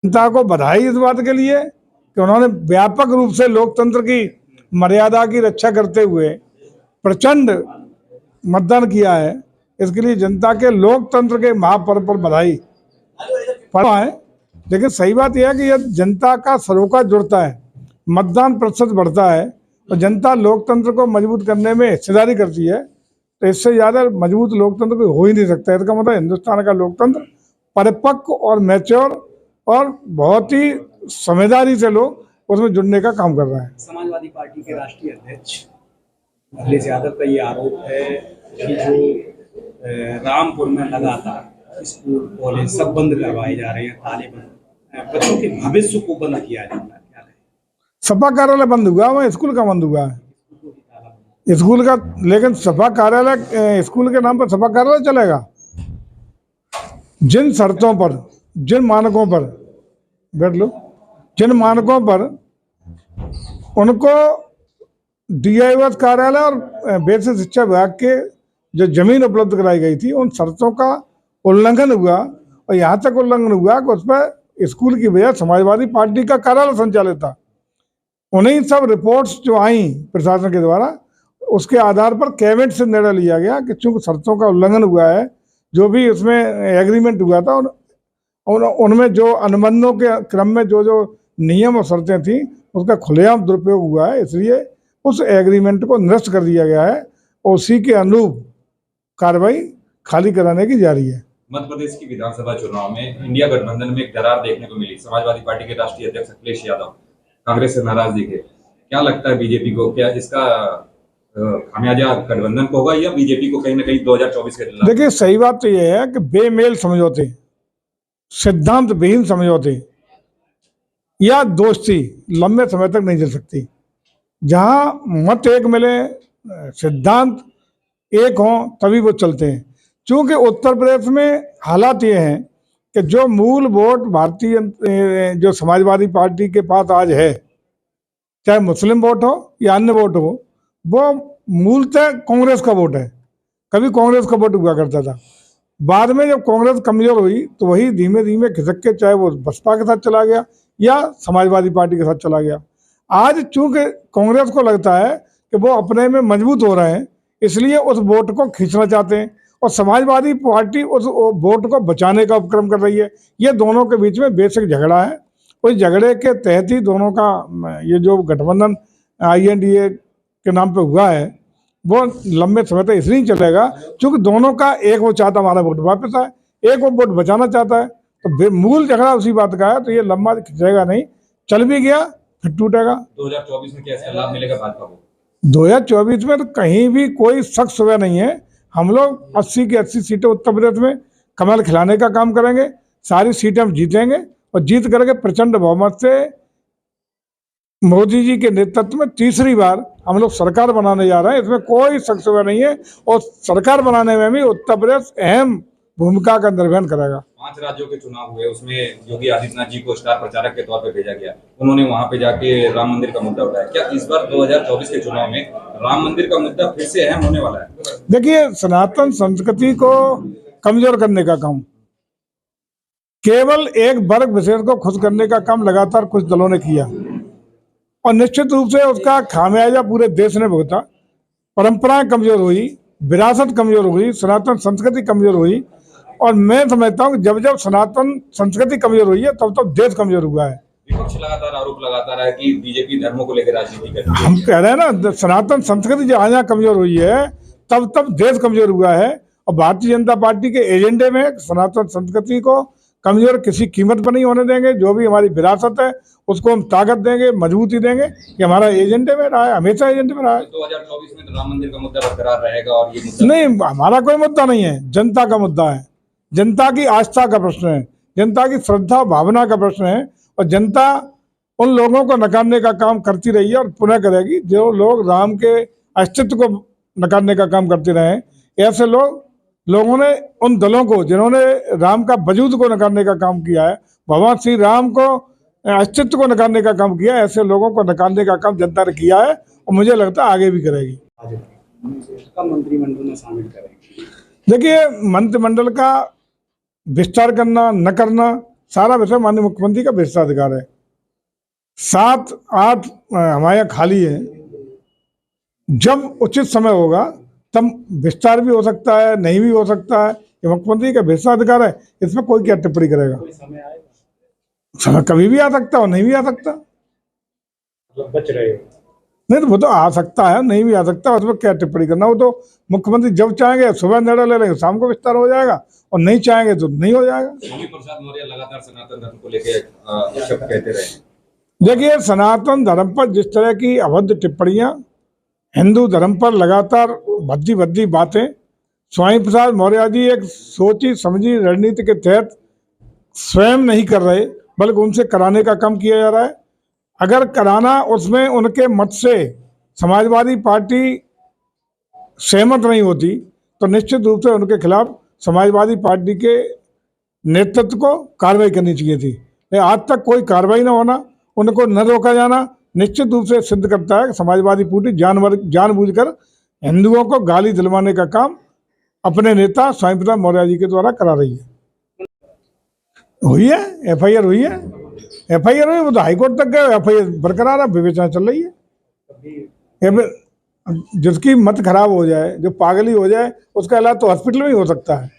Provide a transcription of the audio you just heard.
जनता को बधाई इस बात के लिए कि उन्होंने व्यापक रूप से लोकतंत्र की मर्यादा की रक्षा करते हुए प्रचंड मतदान किया है। इसके लिए जनता के लोकतंत्र के महापर्व पर बधाई पड़ा है। लेकिन सही बात यह है कि यह जनता का सरोकार जुड़ता है, मतदान प्रतिशत बढ़ता है और जनता लोकतंत्र को मजबूत करने में हिस्सेदारी करती है, तो इससे ज़्यादा मजबूत लोकतंत्र कोई हो ही नहीं सकता। इसका मतलब हिंदुस्तान का लोकतंत्र परिपक्व और मैच्योर और बहुत ही समझदारी से लोग उसमें जुड़ने का काम कर रहे हैं। समाजवादी पार्टी के राष्ट्रीय अध्यक्ष अखिलेश यादव का ये आरोप है कि जो रामपुर में लगातार स्कूल कॉलेज सब बंद करवाए जा रहे हैं, ताले बंद, बच्चों के भविष्य को बंद किया जा रहा है। क्या है? सपा कार्यालय बंद हुआ, वहाँ स्कूल का बंद हुआ है, स्कूल का। लेकिन सपा कार्यालय, स्कूल के नाम पर सपा कार्यालय चलेगा। जिन शर्तों पर, जिन मानकों पर, बैठ लो, जिन मानकों पर उनको DIOS कार्यालय और बेसिक शिक्षा विभाग के जो जमीन उपलब्ध कराई गई थी, उन शर्तों का उल्लंघन हुआ और यहाँ तक उल्लंघन हुआ कि उस पर स्कूल की वजह समाजवादी पार्टी का कार्यालय संचालित था। उन्हीं सब रिपोर्ट्स जो आई प्रशासन के द्वारा, उसके आधार पर कैबिनेट से निर्णय लिया गया कि चूंकि शर्तों का उल्लंघन हुआ है, जो भी उसमें एग्रीमेंट हुआ था उनमें जो अनुबंधों के क्रम में जो जो नियम और शर्तें थी उसका खुलेआम दुरुपयोग हुआ है, इसलिए उस एग्रीमेंट को निरस्त कर दिया गया है और उसी के अनुरूप कार्रवाई खाली कराने की जारी है। मध्य प्रदेश की विधानसभा चुनाव में इंडिया गठबंधन में एक दरार देखने को मिली। समाजवादी पार्टी के राष्ट्रीय अध्यक्ष अखिलेश यादव कांग्रेस से नाराज दिखे। क्या लगता है बीजेपी को, क्या इसका खामियाजा गठबंधन को होगा या बीजेपी को कहीं ना कहीं 2024 के? देखिए, सही बात तो यह है कि बेमेल समझौते, सिद्धांत विहीन समझौते या दोस्ती लंबे समय तक नहीं चल सकती। जहां मत एक मिले, सिद्धांत एक हों, तभी वो चलते हैं। क्योंकि उत्तर प्रदेश में हालात ये हैं कि जो मूल वोट भारतीय जो समाजवादी पार्टी के पास आज है, चाहे मुस्लिम वोट हो या अन्य वोट हो, वो मूलतः कांग्रेस का वोट है। कभी कांग्रेस का वोट हुआ करता था। बाद में जब कांग्रेस कमजोर हुई तो वही धीमे धीमे खिसक के चाहे वो बसपा के साथ चला गया या समाजवादी पार्टी के साथ चला गया। आज चूंकि कांग्रेस को लगता है कि वो अपने में मजबूत हो रहे हैं, इसलिए उस वोट को खींचना चाहते हैं और समाजवादी पार्टी उस वोट को बचाने का उपक्रम कर रही है। ये दोनों के बीच में बेसिक झगड़ा है। उस झगड़े के तहत ही दोनों का ये जो गठबंधन INDA के नाम पे हुआ है, वो लंबे समय तक इसलिए चलेगा क्योंकि दोनों का एक वो चाहता हमारा वोट वापस आए, एक वो वोट बचाना चाहता है। तो मूल झगड़ा उसी बात का है, तो ये लंबा खिंचेगा नहीं। चल भी गया फिर टूटेगा। 2024 में क्या लाभ मिलेगा भाजपा को? 2024 में तो कहीं भी कोई शक सुबह नहीं है। हम लोग 80 की 80 सीटें उत्तर प्रदेश में कमल खिलाने का काम करेंगे। सारी सीटें हम जीतेंगे और जीत करके प्रचंड बहुमत से मोदी जी के नेतृत्व में तीसरी बार हम लोग सरकार बनाने जा रहे हैं। इसमें कोई शक सुबह नहीं है और सरकार बनाने में भी उत्तर प्रदेश अहम भूमिका का निर्वहन करेगा। 5 राज्यों के चुनाव हुए, उसमें योगी आदित्यनाथ जी को स्टार प्रचारक के तौर पर भेजा गया। उन्होंने वहां पे जाके राम मंदिर का मुद्दा उठाया। क्या इस बार 2024 के चुनाव में राम मंदिर का मुद्दा फिर से अहम होने वाला है? देखिए, सनातन संस्कृति को कमजोर करने का काम, केवल एक वर्ग विशेष को खुश करने का काम लगातार कुछ दलों ने किया और निश्चित रूप से उसका खामियाजा पूरे देश ने भुगता। परंपराएं कमजोर हुई, विरासत कमजोर हुई, सनातन संस्कृति कमजोर हुई और मैं समझता हूँ कि जब जब सनातन संस्कृति कमजोर हुई है तब तब देश कमजोर हुआ है। विपक्ष लगातार आरोप लगाता रहा है कि बीजेपी धर्मों को लेकर राजनीति करती है। हम कह रहे हैं ना, सनातन संस्कृति जहाँ जहाँ कमजोर हुई है तब तब देश कमजोर हुआ है और भारतीय जनता पार्टी के एजेंडे में सनातन संस्कृति को कमजोर किसी कीमत पर नहीं होने देंगे। जो भी हमारी विरासत है उसको हम ताकत देंगे, मजबूती देंगे। ये हमारा एजेंडे में रहा है, हमेशा एजेंडे में रहा है। 2024 में तो राम मंदिर का मुद्दा बरकरार रहेगा और ये मुद्दा नहीं, हमारा कोई मुद्दा नहीं है, जनता का मुद्दा है। जनता की आस्था का प्रश्न है, जनता की श्रद्धा भावना का प्रश्न है और जनता उन लोगों को नकारने का काम करती रही है और पुनः करेगी जो लोग राम के अस्तित्व को नकारने का काम करते रहे। ऐसे लोगों ने उन दलों को जिन्होंने राम का वजूद को नकारने का काम किया है, भगवान श्री राम को अस्तित्व को नकारने का काम किया है, ऐसे लोगों को नकारने का काम जनता ने किया है और मुझे लगता है आगे भी करेगी। मंत्रिमंडल में शामिल करेंगे? देखिए, मंत्रिमंडल का विस्तार करना न करना सारा विषय माननीय मुख्यमंत्री का विशेषाधिकार है। 7-8 हमारे यहाँ खाली है, जब उचित समय होगा तब विस्तार भी हो सकता है, नहीं भी हो सकता है, ये मुख्यमंत्री का विशेषाधिकार है, इसमें कोई क्या टिप्पणी करेगा। कोई समय आएगा, समय कभी भी आ सकता है और नहीं भी आ सकता। मतलब बच रहे हो। नहीं तो वो तो आ सकता है, नहीं भी आ सकता, उसमें क्या टिप्पणी करना। वो तो मुख्यमंत्री जब चाहेंगे सुबह निर्णय ले लेंगे, शाम को विस्तार हो जाएगा, और नहीं चाहेंगे तो नहीं हो जाएगा। स्वामी प्रसाद मौर्य लगातार सनातन धर्म को लेकर शब्द कहते रहे। देखिए, सनातन धर्म पर जिस तरह की अभद्र टिप्पणियां, हिंदू धर्म पर लगातार भद्दी भद्दी बातें, स्वामी प्रसाद मौर्य जी एक सोची समझी रणनीति के तहत स्वयं नहीं कर रहे, बल्कि उनसे कराने का काम किया जा रहा है। अगर कराना उसमें उनके मत से समाजवादी पार्टी सहमत नहीं होती तो निश्चित रूप से उनके खिलाफ समाजवादी पार्टी के नेतृत्व को कार्रवाई करनी चाहिए थी। लेकिन आज तक कोई कार्रवाई न होना, उनको न रोका जाना निश्चित रूप से सिद्ध करता है कि समाजवादी पार्टी जानबूझकर हिंदुओं को गाली दिलवाने का काम अपने नेता स्वामी प्रसाद मौर्य जी के द्वारा करा रही है। हुई है, एफआईआर हुई है, एफआईआर हुई, वो तो हाईकोर्ट तक गए, एफआईआर बरकरार है, विवेचना चल रही है। जिसकी मत खराब हो जाए, जो पागली हो जाए, उसका इलाज तो हॉस्पिटल में ही हो सकता है।